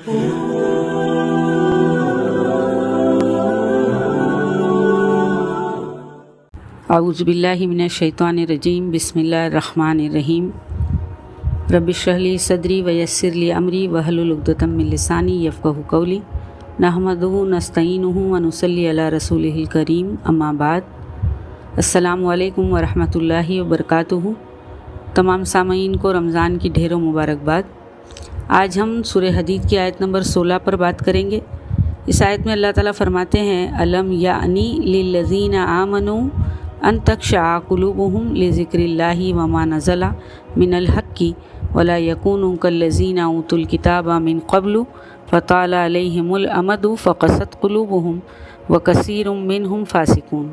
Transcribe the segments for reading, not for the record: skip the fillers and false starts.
اعوذ باللہ من الشیطان الرجیم، بسم اللہ الرحمن الرحیم۔ رب اشرح لی صدری ویسر لی امری واحلل عقدۃ من لسانی یفقہوا قولی۔ نحمدہ ونستعینہ ونصلی علی رسولہ الکریم، اما بعد۔ السلام علیکم ورحمۃ اللہ وبرکاتہ۔ تمام سامعین کو رمضان کی ڈھیروں مبارکباد۔ آج ہم سورہ حدید کی آیت نمبر 16 پر بات کریں گے۔ اس آیت میں اللہ تعالیٰ فرماتے ہیں، الم یعنی للذین آمنوا ان تخشع قلوبهم لذکر اللہ وما نزل من الحق ولا یکونوا کالذین اوتوا الکتاب من قبل فطال علیہم الامد فقست قلوبهم وکثیر منہم فاسقون۔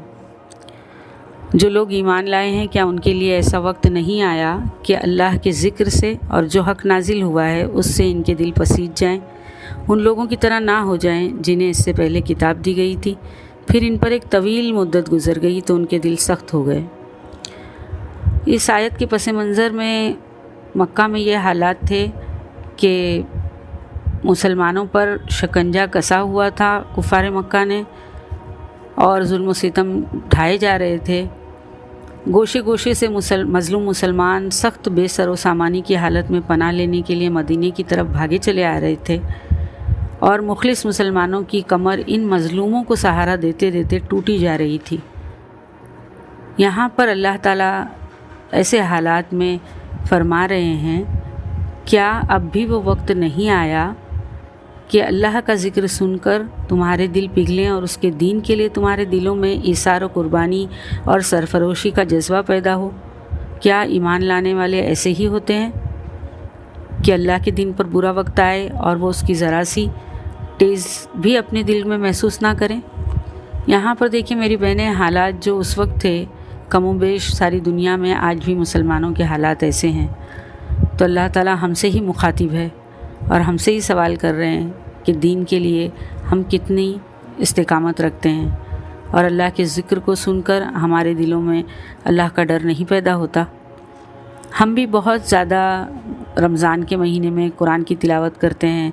جو لوگ ایمان لائے ہیں، کیا ان کے لیے ایسا وقت نہیں آیا کہ اللہ کے ذکر سے اور جو حق نازل ہوا ہے اس سے ان کے دل پسیج جائیں، ان لوگوں کی طرح نہ ہو جائیں جنہیں اس سے پہلے کتاب دی گئی تھی، پھر ان پر ایک طویل مدت گزر گئی تو ان کے دل سخت ہو گئے۔ اس آیت کے پس منظر میں مکہ میں یہ حالات تھے کہ مسلمانوں پر شکنجہ کسا ہوا تھا کفار مکہ نے، اور ظلم و ستم ڈھائے جا رہے تھے۔ گوشے گوشے سے مظلوم مسلمان سخت بے سر و سامانی کی حالت میں پناہ لینے کے لیے مدینے کی طرف بھاگے چلے آ رہے تھے، اور مخلص مسلمانوں کی کمر ان مظلوموں کو سہارا دیتے دیتے ٹوٹی جا رہی تھی۔ یہاں پر اللہ تعالیٰ ایسے حالات میں فرما رہے ہیں، کیا اب بھی وہ وقت نہیں آیا کہ اللہ کا ذکر سن کر تمہارے دل پگھلیں اور اس کے دین کے لیے تمہارے دلوں میں ایثار و قربانی اور سرفروشی کا جذبہ پیدا ہو؟ کیا ایمان لانے والے ایسے ہی ہوتے ہیں کہ اللہ کے دین پر برا وقت آئے اور وہ اس کی ذرا سی ٹیز بھی اپنے دل میں محسوس نہ کریں؟ یہاں پر دیکھیں میری بہنیں، حالات جو اس وقت تھے کم و بیش ساری دنیا میں آج بھی مسلمانوں کے حالات ایسے ہیں۔ تو اللہ تعالیٰ ہم سے ہی مخاطب ہے اور ہم سے ہی سوال کر رہے ہیں کہ دین کے لیے ہم کتنی استقامت رکھتے ہیں، اور اللہ کے ذکر کو سن کر ہمارے دلوں میں اللہ کا ڈر نہیں پیدا ہوتا۔ ہم بھی بہت زیادہ رمضان کے مہینے میں قرآن کی تلاوت کرتے ہیں،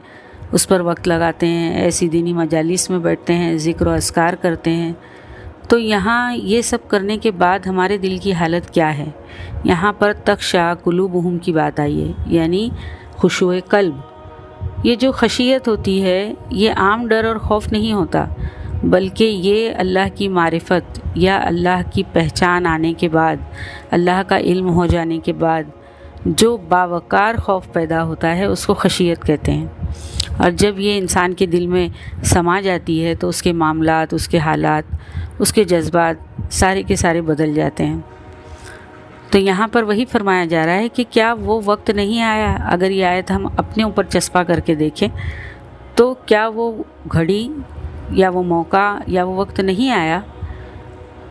اس پر وقت لگاتے ہیں، ایسی دینی مجالس میں بیٹھتے ہیں، ذکر و اذکار کرتے ہیں۔ تو یہاں یہ سب کرنے کے بعد ہمارے دل کی حالت کیا ہے؟ یہاں پر تخشع قلوبہم کی بات آئی ہے، یعنی خشوع قلب۔ یہ جو خشیت ہوتی ہے یہ عام ڈر اور خوف نہیں ہوتا، بلکہ یہ اللہ کی معرفت یا اللہ کی پہچان آنے کے بعد، اللہ کا علم ہو جانے کے بعد جو باوقار خوف پیدا ہوتا ہے اس کو خشیت کہتے ہیں۔ اور جب یہ انسان کے دل میں سما جاتی ہے تو اس کے معاملات، اس کے حالات، اس کے جذبات سارے کے سارے بدل جاتے ہیں۔ تو یہاں پر وہی فرمایا جا رہا ہے کہ کیا وہ وقت نہیں آیا؟ اگر یہ آیت ہم اپنے اوپر چسپا کر کے دیکھیں تو کیا وہ گھڑی یا وہ موقع یا وہ وقت نہیں آیا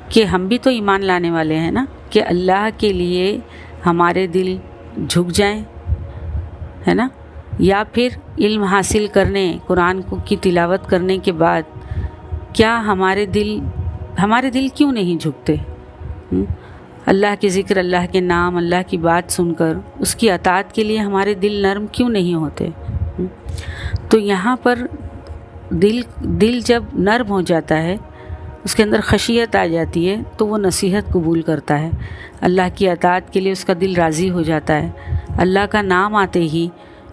کہ ہم بھی تو ایمان لانے والے ہیں نا، کہ اللہ کے لیے ہمارے دل جھک جائیں، ہے نا؟ یا پھر علم حاصل کرنے، قرآن کی تلاوت کرنے کے بعد کیا ہمارے دل کیوں نہیں جھکتے؟ اللہ کے ذکر، اللہ کے نام، اللہ کی بات سن کر اس کی اطاعت کے لیے ہمارے دل نرم کیوں نہیں ہوتے؟ تو یہاں پر دل جب نرم ہو جاتا ہے، اس کے اندر خشیت آ جاتی ہے تو وہ نصیحت قبول کرتا ہے، اللہ کی اطاعت کے لیے اس کا دل راضی ہو جاتا ہے۔ اللہ کا نام آتے ہی،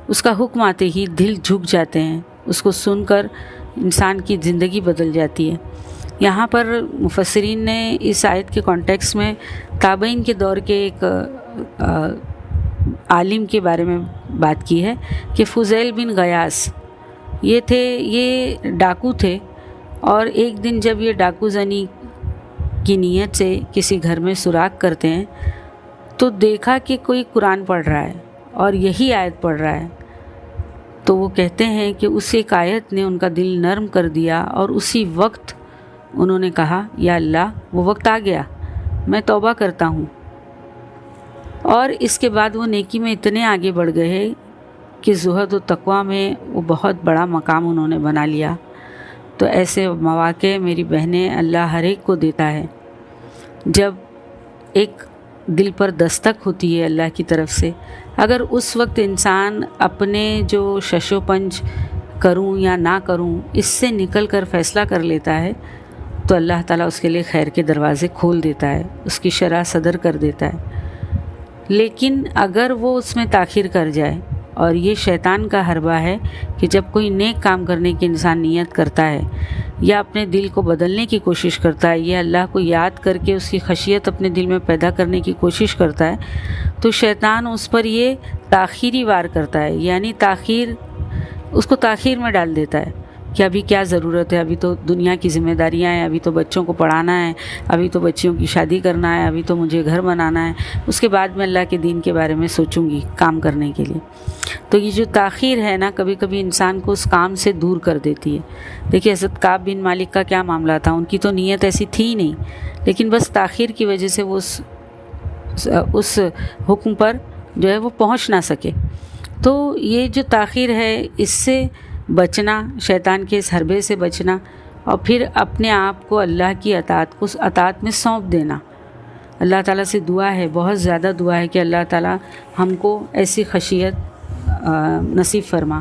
اس کا حکم آتے ہی دل جھک جاتے ہیں، اس کو سن کر انسان کی زندگی بدل جاتی ہے۔ یہاں پر مفسرین نے اس آیت کے کانٹیکس میں تابعین کے دور کے ایک عالم کے بارے میں بات کی ہے کہ فضیل بن غیاث یہ ڈاکو تھے، اور ایک دن جب یہ ڈاکو زنی کی نیت سے کسی گھر میں سراغ کرتے ہیں تو دیکھا کہ کوئی قرآن پڑھ رہا ہے اور یہی آیت پڑھ رہا ہے، تو وہ کہتے ہیں کہ اس ایک آیت نے ان کا دل نرم کر دیا، اور اسی وقت انہوں نے کہا، یا اللہ وہ وقت آ گیا، میں توبہ کرتا ہوں۔ اور اس کے بعد وہ نیکی میں اتنے آگے بڑھ گئے کہ زہد و تقویٰ میں وہ بہت بڑا مقام انہوں نے بنا لیا۔ تو ایسے مواقع میری بہنیں اللہ ہر ایک کو دیتا ہے، جب ایک دل پر دستک ہوتی ہے اللہ کی طرف سے۔ اگر اس وقت انسان اپنے جو شش و پنج کروں یا نہ کروں اس سے نکل کر فیصلہ کر لیتا ہے تو اللہ تعالیٰ اس کے لیے خیر کے دروازے کھول دیتا ہے، اس کی شرح صدر کر دیتا ہے۔ لیکن اگر وہ اس میں تاخیر کر جائے، اور یہ شیطان کا حربہ ہے کہ جب کوئی نیک کام کرنے کی انسان نیت کرتا ہے یا اپنے دل کو بدلنے کی کوشش کرتا ہے یا اللہ کو یاد کر کے اس کی خشیت اپنے دل میں پیدا کرنے کی کوشش کرتا ہے، تو شیطان اس پر یہ تاخیری وار کرتا ہے، یعنی اس کو تاخیر میں ڈال دیتا ہے کہ ابھی کیا ضرورت ہے، ابھی تو دنیا کی ذمہ داریاں ہیں، ابھی تو بچوں کو پڑھانا ہے، ابھی تو بچیوں کی شادی کرنا ہے، ابھی تو مجھے گھر بنانا ہے، اس کے بعد میں اللہ کے دین کے بارے میں سوچوں گی کام کرنے کے لیے۔ تو یہ جو تاخیر ہے نا، کبھی کبھی انسان کو اس کام سے دور کر دیتی ہے۔ دیکھیے حضرت کعب بن مالک کا کیا معاملہ تھا، ان کی تو نیت ایسی تھی ہی نہیں، لیکن بس تاخیر کی وجہ سے وہ اس حکم پر جو ہے وہ پہنچ نہ سکے۔ تو یہ جو تاخیر ہے، اس سے بچنا، شیطان کے اس حربے سے بچنا، اور پھر اپنے آپ کو اللہ کی اطاعت میں سونپ دینا۔ اللہ تعالیٰ سے دعا ہے، بہت زیادہ دعا ہے کہ اللہ تعالیٰ ہم کو ایسی خشیت نصیب فرما۔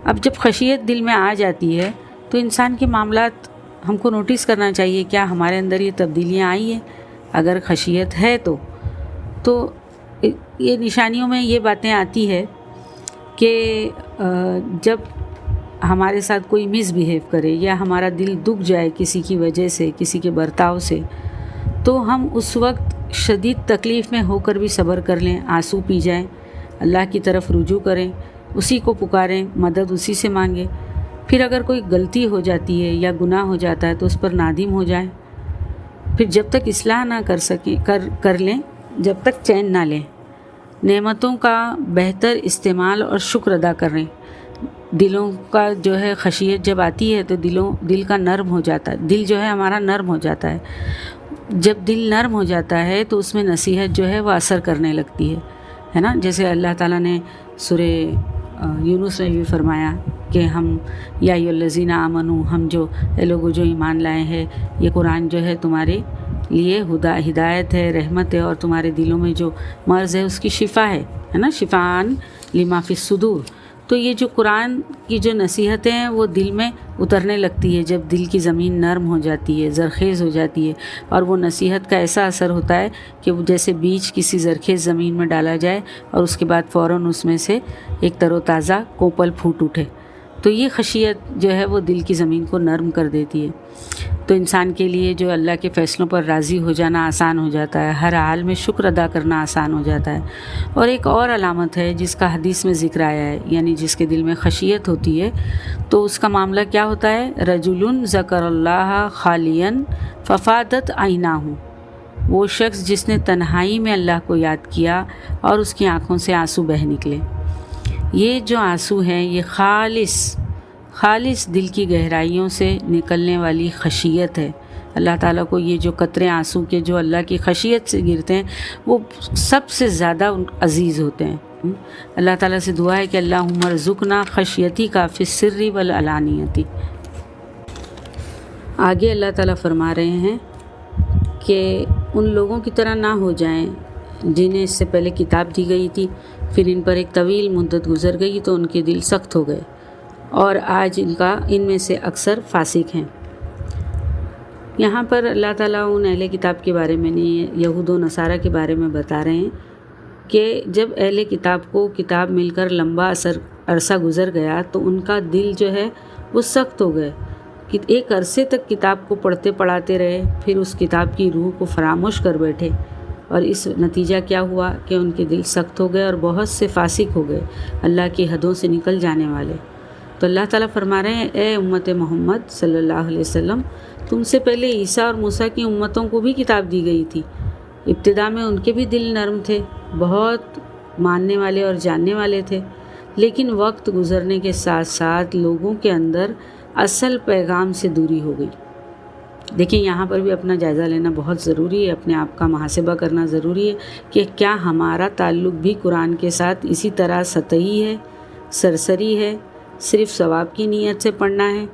اب جب خشیت دل میں آ جاتی ہے تو انسان کے معاملات ہم کو نوٹس کرنا چاہیے، کیا ہمارے اندر یہ تبدیلیاں آئی ہیں؟ اگر خشیت ہے تو یہ نشانیوں میں یہ باتیں آتی ہے کہ جب ہمارے ساتھ کوئی مس بیہیو کرے یا ہمارا دل دکھ جائے کسی کی وجہ سے، کسی کے برتاؤ سے، تو ہم اس وقت شدید تکلیف میں ہو کر بھی صبر کر لیں، آنسو پی جائیں، اللہ کی طرف رجوع کریں، اسی کو پکاریں، مدد اسی سے مانگیں۔ پھر اگر کوئی غلطی ہو جاتی ہے یا گناہ ہو جاتا ہے تو اس پر نادم ہو جائیں۔ پھر جب تک اصلاح نہ کر لیں، جب تک چین نہ لیں، نعمتوں کا بہتر استعمال اور شکر ادا کریں۔ دلوں کا جو ہے خشیت جب آتی ہے تو دل کا نرم ہو جاتا ہے، دل جو ہے ہمارا نرم ہو جاتا ہے۔ جب دل نرم ہو جاتا ہے تو اس میں نصیحت جو ہے وہ اثر کرنے لگتی ہے نا۔ جیسے اللہ تعالیٰ نے سورہ یونس میں بھی فرمایا کہ ہم یا ایھا الذین آمنو، ہم جو اے لوگوں جو ایمان لائے ہیں، یہ قرآن جو ہے تمہارے لیے ہدایت ہے، رحمت ہے، اور تمہارے دلوں میں جو مرض ہے اس کی شفا ہے نا، شفاءً لما فی الصدور۔ تو یہ جو قرآن کی جو نصیحتیں ہیں وہ دل میں اترنے لگتی ہے جب دل کی زمین نرم ہو جاتی ہے، زرخیز ہو جاتی ہے، اور وہ نصیحت کا ایسا اثر ہوتا ہے کہ وہ جیسے بیج کسی زرخیز زمین میں ڈالا جائے اور اس کے بعد فوراً اس میں سے ایک تر و تازہ کوپل پھوٹ اٹھے۔ تو یہ خشیت جو ہے وہ دل کی زمین کو نرم کر دیتی ہے۔ تو انسان کے لیے جو اللہ کے فیصلوں پر راضی ہو جانا آسان ہو جاتا ہے، ہر حال میں شکر ادا کرنا آسان ہو جاتا ہے۔ اور ایک اور علامت ہے جس کا حدیث میں ذکر آیا ہے، یعنی جس کے دل میں خشیت ہوتی ہے تو اس کا معاملہ کیا ہوتا ہے؟ رجل ذکر اللہ خالیا ففاضت عیناہ، وہ شخص جس نے تنہائی میں اللہ کو یاد کیا اور اس کی آنکھوں سے آنسو بہہ نکلے۔ یہ جو آنسو ہیں یہ خالص دل کی گہرائیوں سے نکلنے والی خشیت ہے۔ اللہ تعالیٰ کو یہ جو قطرے آنسو کے جو اللہ کی خشیت سے گرتے ہیں وہ سب سے زیادہ عزیز ہوتے ہیں۔ اللہ تعالیٰ سے دعا ہے کہ اللہم ارزقنا خشیتک فی السر والعلانیۃ۔ آگے اللہ تعالیٰ فرما رہے ہیں کہ ان لوگوں کی طرح نہ ہو جائیں جنہیں اس سے پہلے کتاب دی گئی تھی، پھر ان پر ایک طویل مدت گزر گئی تو ان کے دل سخت ہو گئے، اور آج ان میں سے اکثر فاسق ہیں۔ یہاں پر اللہ تعالیٰ ان اہل کتاب کے بارے میں نہیں، یہود و نصارہ کے بارے میں بتا رہے ہیں کہ جب اہل کتاب کو کتاب مل کر لمبا عرصہ گزر گیا تو ان کا دل جو ہے وہ سخت ہو گئے کہ ایک عرصے تک کتاب کو پڑھتے پڑھاتے رہے، پھر اس کتاب کی روح کو فراموش کر بیٹھے، اور اس نتیجہ کیا ہوا کہ ان کے دل سخت ہو گئے اور بہت سے فاسق ہو گئے، اللہ کی حدوں سے نکل جانے والے۔ تو اللہ تعالیٰ فرما رہے ہیں، اے امت محمد صلی اللہ علیہ وسلم، تم سے پہلے عیسیٰ اور موسیٰ کی امتوں کو بھی کتاب دی گئی تھی، ابتدا میں ان کے بھی دل نرم تھے، بہت ماننے والے اور جاننے والے تھے، لیکن وقت گزرنے کے ساتھ ساتھ لوگوں کے اندر اصل پیغام سے دوری ہو گئی۔ دیکھیں یہاں پر بھی اپنا جائزہ لینا بہت ضروری ہے، اپنے آپ کا محاسبہ کرنا ضروری ہے کہ کیا ہمارا تعلق بھی قرآن کے ساتھ اسی طرح سطحی ہے، سرسری ہے، صرف ثواب کی نیت سے پڑھنا ہے؟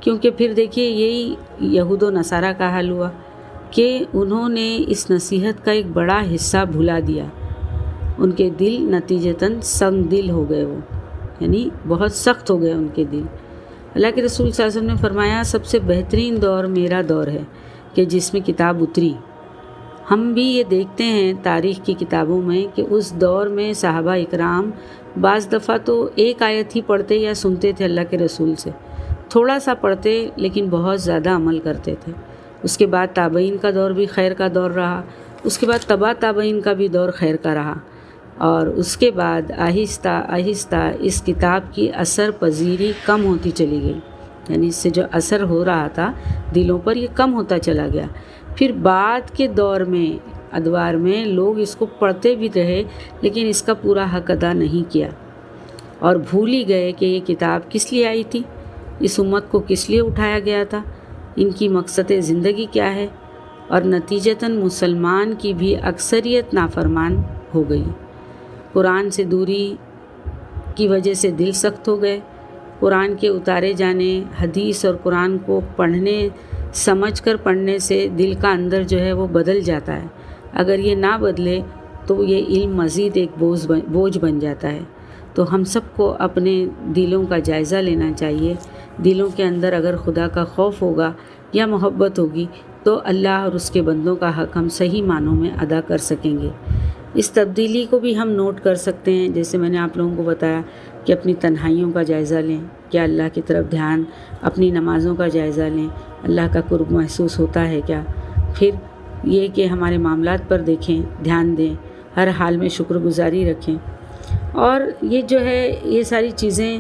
کیونکہ پھر دیکھیے یہی یہود و نصارہ کا حال ہوا کہ انہوں نے اس نصیحت کا ایک بڑا حصہ بھلا دیا، ان کے دل نتیجتاً سنگ دل ہو گئے، وہ یعنی بہت سخت ہو گئے ان کے دل۔ اللہ کے رسول صلی اللہ علیہ وسلم نے فرمایا سب سے بہترین دور میرا دور ہے کہ جس میں کتاب اتری۔ ہم بھی یہ دیکھتے ہیں تاریخ کی کتابوں میں کہ اس دور میں صحابہ اکرام بعض دفعہ تو ایک آیت ہی پڑھتے یا سنتے تھے اللہ کے رسول سے، تھوڑا سا پڑھتے لیکن بہت زیادہ عمل کرتے تھے۔ اس کے بعد تابعین کا دور بھی خیر کا دور رہا، اس کے بعد تبع تابعین کا بھی دور خیر کا رہا، اور اس کے بعد آہستہ آہستہ اس کتاب کی اثر پذیری کم ہوتی چلی گئی، یعنی اس سے جو اثر ہو رہا تھا دلوں پر یہ کم ہوتا چلا گیا۔ پھر بعد کے دور میں ادوار میں لوگ اس کو پڑھتے بھی رہے لیکن اس کا پورا حق ادا نہیں کیا اور بھول ہی گئے کہ یہ کتاب کس لیے آئی تھی، اس امت کو کس لیے اٹھایا گیا تھا، ان کی مقصد زندگی کیا ہے، اور نتیجتاً مسلمان کی بھی اکثریت نافرمان ہو گئی۔ قرآن سے دوری کی وجہ سے دل سخت ہو گئے۔ قرآن کے اتارے جانے، حدیث اور قرآن کو پڑھنے سمجھ کر پڑھنے سے دل کا اندر جو ہے وہ بدل جاتا ہے، اگر یہ نہ بدلے تو یہ علم مزید ایک بوجھ بن جاتا ہے۔ تو ہم سب کو اپنے دلوں کا جائزہ لینا چاہیے۔ دلوں کے اندر اگر خدا کا خوف ہوگا یا محبت ہوگی تو اللہ اور اس کے بندوں کا حق ہم صحیح معنوں میں ادا کر سکیں گے۔ اس تبدیلی کو بھی ہم نوٹ کر سکتے ہیں، جیسے میں نے آپ لوگوں کو بتایا کہ اپنی تنہائیوں کا جائزہ لیں، کیا اللہ کی طرف دھیان، اپنی نمازوں کا جائزہ لیں، اللہ کا قرب محسوس ہوتا ہے کیا، پھر یہ کہ ہمارے معاملات پر دیکھیں، دھیان دیں، ہر حال میں شکر گزاری رکھیں۔ اور یہ جو ہے یہ ساری چیزیں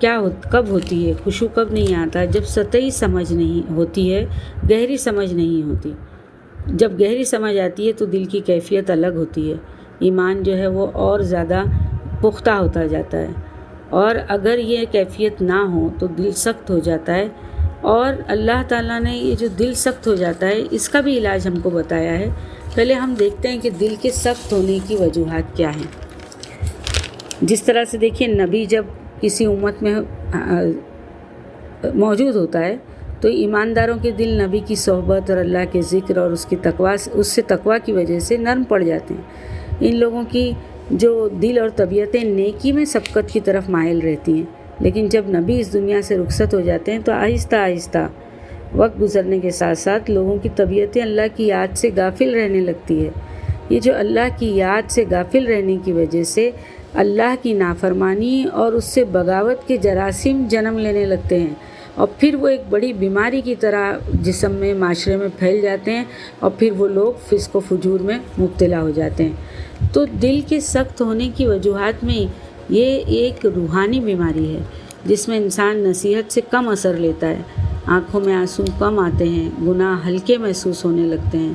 کب ہوتی ہے، خشوع کب نہیں آتا، جب سطحی سمجھ نہیں ہوتی ہے، گہری سمجھ نہیں ہوتی۔ جب گہری سمجھ آتی ہے تو دل کی کیفیت الگ ہوتی ہے، ایمان جو ہے وہ اور زیادہ پختہ ہوتا جاتا ہے، اور اگر یہ کیفیت نہ ہو تو دل سخت ہو جاتا ہے۔ اور اللہ تعالیٰ نے یہ جو دل سخت ہو جاتا ہے اس کا بھی علاج ہم کو بتایا ہے۔ پہلے ہم دیکھتے ہیں کہ دل کے سخت ہونے کی وجوہات کیا ہیں۔ جس طرح سے دیکھیے، نبی جب کسی امت میں موجود ہوتا ہے تو ایمانداروں کے دل نبی کی صحبت اور اللہ کے ذکر اور اس سے تقویٰ کی وجہ سے نرم پڑ جاتے ہیں۔ ان لوگوں کی جو دل اور طبیعتیں نیکی میں سبقت کی طرف مائل رہتی ہیں، لیکن جب نبی اس دنیا سے رخصت ہو جاتے ہیں تو آہستہ آہستہ وقت گزرنے کے ساتھ ساتھ لوگوں کی طبیعتیں اللہ کی یاد سے غافل رہنے لگتی ہے۔ یہ جو اللہ کی یاد سے غافل رہنے کی وجہ سے اللہ کی نافرمانی اور اس سے بغاوت کے جراثیم جنم لینے لگتے ہیں، اور پھر وہ ایک بڑی بیماری کی طرح جسم میں، معاشرے میں پھیل جاتے ہیں، اور پھر وہ لوگ فسق و فجور میں مبتلا ہو جاتے ہیں۔ تو دل کے سخت ہونے کی وجوہات میں یہ ایک روحانی بیماری ہے جس میں انسان نصیحت سے کم اثر لیتا ہے، آنکھوں میں آنسو کم آتے ہیں، گناہ ہلکے محسوس ہونے لگتے ہیں۔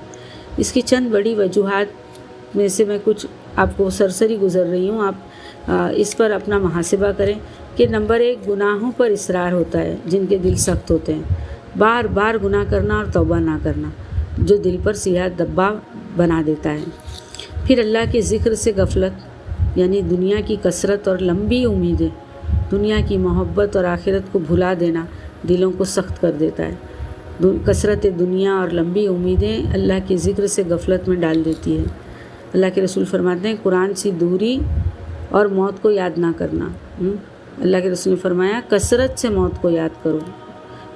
اس کی چند بڑی وجوہات میں سے میں کچھ آپ کو سرسری گزر رہی ہوں، آپ اس پر اپنا محاسبہ کریں کہ نمبر 1، گناہوں پر اصرار ہوتا ہے جن کے دل سخت ہوتے ہیں، بار بار گناہ کرنا اور توبہ نہ کرنا جو دل پر سیاہ دبا بنا دیتا ہے۔ پھر اللہ کے ذکر سے غفلت، یعنی دنیا کی کثرت اور لمبی امیدیں، دنیا کی محبت اور آخرت کو بھلا دینا دلوں کو سخت کر دیتا ہے۔ کثرت دنیا اور لمبی امیدیں اللہ کے ذکر سے غفلت میں ڈال دیتی ہے۔ اللہ کے رسول فرماتے ہیں قرآن سے دوری اور موت کو یاد نہ کرنا۔ اللہ کے رسول نے فرمایا کثرت سے موت کو یاد کرو،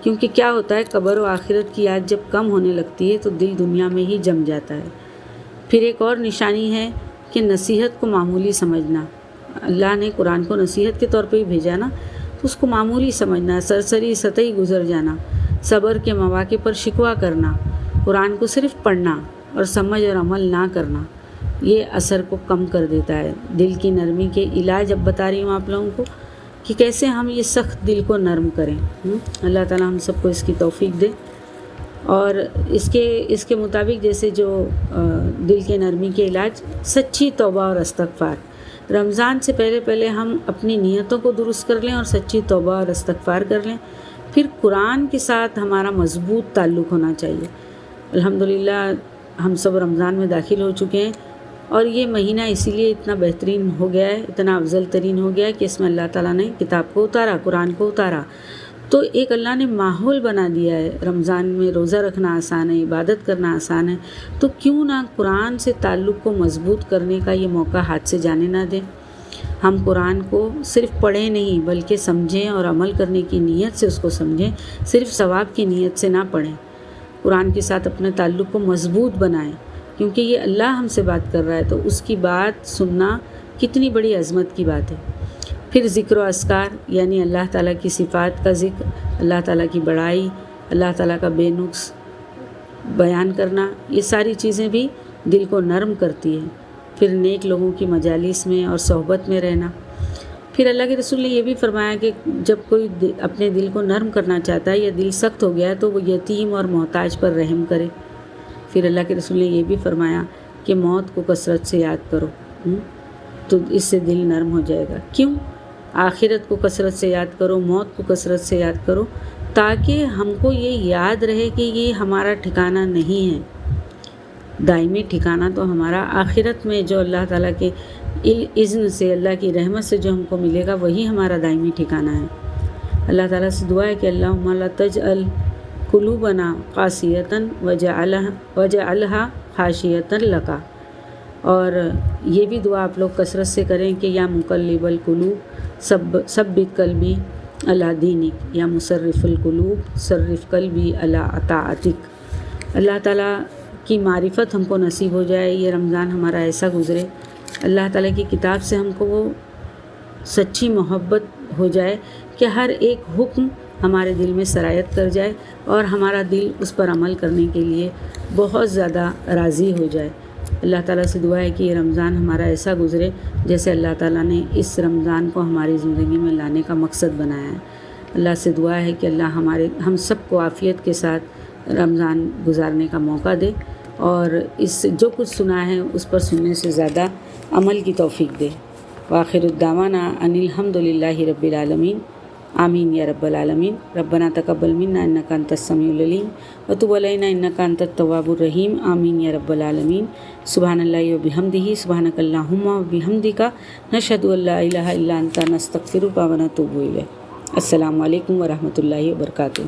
کیونکہ کیا ہوتا ہے، قبر و آخرت کی یاد جب کم ہونے لگتی ہے تو دل دنیا میں ہی جم جاتا ہے۔ پھر ایک اور نشانی ہے کہ نصیحت کو معمولی سمجھنا۔ اللہ نے قرآن کو نصیحت کے طور پہ ہی بھیجا نا، تو اس کو معمولی سمجھنا، سرسری سطحی گزر جانا، صبر کے مواقع پر شکوہ کرنا، قرآن کو صرف پڑھنا اور سمجھ اور عمل نہ کرنا، یہ اثر کو کم کر دیتا ہے۔ دل کی نرمی کے علاج اب بتا رہی ہوں آپ لوگوں کو کہ کیسے ہم یہ سخت دل کو نرم کریں۔ اللہ تعالیٰ ہم سب کو اس کی توفیق دے۔ اور اس کے مطابق جیسے جو دل کے نرمی کے علاج، سچی توبہ اور استغفار۔ رمضان سے پہلے ہم اپنی نیتوں کو درست کر لیں اور سچی توبہ اور استغفار کر لیں۔ پھر قرآن کے ساتھ ہمارا مضبوط تعلق ہونا چاہیے۔ الحمدللہ ہم سب رمضان میں داخل ہو چکے ہیں، اور یہ مہینہ اسی لیے اتنا بہترین ہو گیا ہے، اتنا افضل ترین ہو گیا ہے کہ اس میں اللہ تعالیٰ نے کتاب کو اتارا، قرآن کو اتارا، تو ایک اللہ نے ماحول بنا دیا ہے۔ رمضان میں روزہ رکھنا آسان ہے، عبادت کرنا آسان ہے، تو کیوں نہ قرآن سے تعلق کو مضبوط کرنے کا یہ موقع ہاتھ سے جانے نہ دیں۔ ہم قرآن کو صرف پڑھیں نہیں بلکہ سمجھیں اور عمل کرنے کی نیت سے اس کو سمجھیں، صرف ثواب کی نیت سے نہ پڑھیں۔ قرآن کے ساتھ اپنے تعلق کو مضبوط بنائیں، کیونکہ یہ اللہ ہم سے بات کر رہا ہے تو اس کی بات سننا کتنی بڑی عظمت کی بات ہے۔ پھر ذکر و اذکار، یعنی اللہ تعالیٰ کی صفات کا ذکر، اللہ تعالیٰ کی بڑائی، اللہ تعالیٰ کا بے نقص بیان کرنا، یہ ساری چیزیں بھی دل کو نرم کرتی ہے۔ پھر نیک لوگوں کی مجالس میں اور صحبت میں رہنا۔ پھر اللہ کے رسول نے یہ بھی فرمایا کہ جب کوئی اپنے دل کو نرم کرنا چاہتا ہے یا دل سخت ہو گیا ہے تو وہ یتیم اور محتاج پر رحم کرے۔ پھر اللہ کے رسول نے یہ بھی فرمایا کہ موت کو کثرت سے یاد کرو، تو اس سے دل نرم ہو جائے گا۔ کیوں؟ آخرت کو کثرت سے یاد کرو، موت کو کثرت سے یاد کرو، تاکہ ہم کو یہ یاد رہے کہ یہ ہمارا ٹھکانہ نہیں ہے۔ دائمی ٹھکانہ تو ہمارا آخرت میں جو اللہ تعالیٰ کے اذن سے، اللہ کی رحمت سے جو ہم کو ملے گا وہی ہمارا دائمی ٹھکانہ ہے۔ اللہ تعالیٰ سے دعا ہے کہ اللہم لا تجعل قلوبنا قاسیۃ وجعلھا خاشعۃ لک، اور یہ بھی دعا آپ لوگ کثرت سے کریں کہ یا مقلب القلوب ثبت قلبی علی دینک، یا مصرف القلوب صرف قلبی علی اطاعتک۔ اللہ تعالیٰ کی معرفت ہم کو نصیب ہو جائے، یہ رمضان ہمارا ایسا گزرے، اللہ تعالیٰ کی کتاب سے ہم کو وہ سچی محبت ہو جائے کہ ہر ایک حکم ہمارے دل میں سرایت کر جائے اور ہمارا دل اس پر عمل کرنے کے لیے بہت زیادہ راضی ہو جائے۔ اللہ تعالیٰ سے دعا ہے کہ یہ رمضان ہمارا ایسا گزرے جیسے اللہ تعالیٰ نے اس رمضان کو ہماری زندگی میں لانے کا مقصد بنایا ہے۔ اللہ سے دعا ہے کہ اللہ ہم سب کو عافیت کے ساتھ رمضان گزارنے کا موقع دے، اور اس جو کچھ سنا ہے اس پر سننے سے زیادہ عمل کی توفیق دے۔ وآخر الدعوانا ان الحمد للہ رب العالمین، آمین یا رب العالمین۔ ربنا تقبل منا انک انت السمیع العلیم وتب علینا انک انت التواب الرحیم، آمین یا رب العالمین۔ سبحان اللہ وبحمدہ، سبحانک اللہم وبحمدک، نشہد ان لا الہ الا انت، نستغفرک ونتوب الیک۔ السلام علیکم ورحمۃ اللہ وبرکاتہ۔